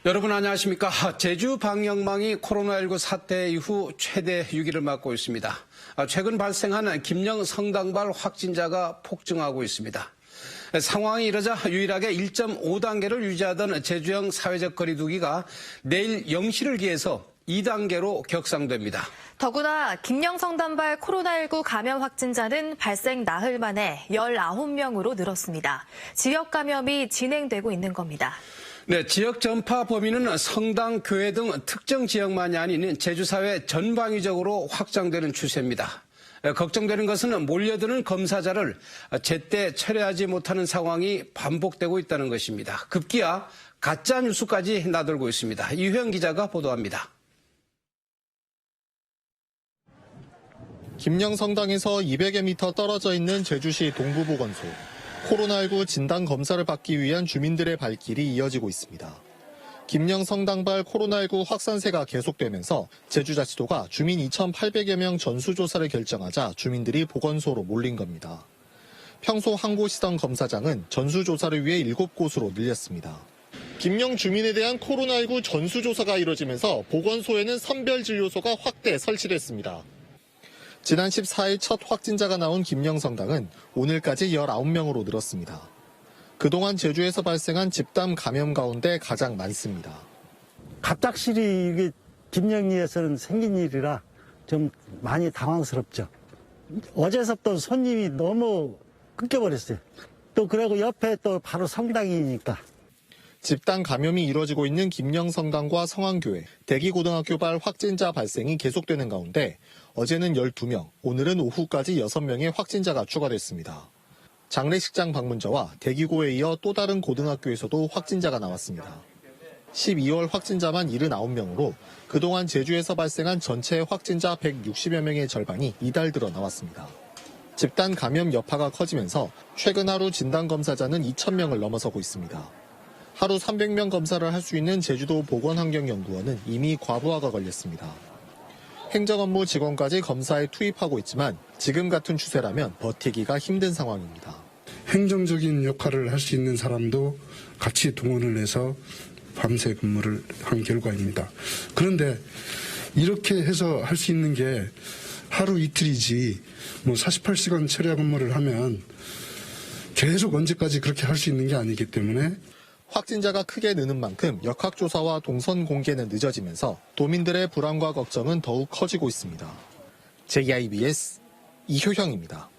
여러분 안녕하십니까. 제주 방역망이 코로나19 사태 이후 최대 위기를 맞고 있습니다. 최근 발생한 김영 성당발 확진자가 폭증하고 있습니다. 상황이 이러자 유일하게 1.5단계를 유지하던 제주형 사회적 거리두기가 내일 0시를 기해서 2단계로 격상됩니다. 더구나 김영성단발 코로나19 감염 확진자는 발생 나흘 만에 19명으로 늘었습니다. 지역 감염이 진행되고 있는 겁니다. 네, 지역 전파 범위는 성당, 교회 등 특정 지역만이 아닌 제주사회 전방위적으로 확장되는 추세입니다. 걱정되는 것은 몰려드는 검사자를 제때 처리하지 못하는 상황이 반복되고 있다는 것입니다. 급기야 가짜 뉴스까지 나돌고 있습니다. 이효영 기자가 보도합니다. 김영성당에서 200여 미터 떨어져 있는 제주시 동부보건소. 코로나19 진단 검사를 받기 위한 주민들의 발길이 이어지고 있습니다. 김영성당발 코로나19 확산세가 계속되면서 제주자치도가 주민 2,800여 명 전수조사를 결정하자 주민들이 보건소로 몰린 겁니다. 평소 한 곳이던 검사장은 전수조사를 위해 7곳으로 늘렸습니다. 김영 주민에 대한 코로나19 전수조사가 이뤄지면서 보건소에는 선별진료소가 확대 설치됐습니다. 지난 14일 첫 확진자가 나온 김영성당은 오늘까지 19명으로 늘었습니다. 그동안 제주에서 발생한 집단 감염 가운데 가장 많습니다. 갑작스레 이게 김영리에서는 생긴 일이라 좀 많이 당황스럽죠. 어제서부터 손님이 너무 끊겨버렸어요. 또 그리고 옆에 또 바로 성당이니까. 집단 감염이 이뤄지고 있는 김영성당과 성황교회, 대기고등학교발 확진자 발생이 계속되는 가운데 어제는 12명, 오늘은 오후까지 6명의 확진자가 추가됐습니다. 장례식장 방문자와 대기고에 이어 또 다른 고등학교에서도 확진자가 나왔습니다. 12월 확진자만 79명으로 그동안 제주에서 발생한 전체 확진자 160여 명의 절반이 이달 들어 나왔습니다. 집단 감염 여파가 커지면서 최근 하루 진단검사자는 2,000명을 넘어서고 있습니다. 하루 300명 검사를 할 수 있는 제주도 보건환경연구원은 이미 과부하가 걸렸습니다. 행정업무 직원까지 검사에 투입하고 있지만 지금 같은 추세라면 버티기가 힘든 상황입니다. 행정적인 역할을 할 수 있는 사람도 같이 동원을 해서 밤새 근무를 한 결과입니다. 그런데 이렇게 해서 할 수 있는 게 하루 이틀이지 48시간 철야 근무를 하면 계속 언제까지 그렇게 할 수 있는 게 아니기 때문에 확진자가 크게 느는 만큼 역학조사와 동선 공개는 늦어지면서 도민들의 불안과 걱정은 더욱 커지고 있습니다. JIBS 이효형입니다.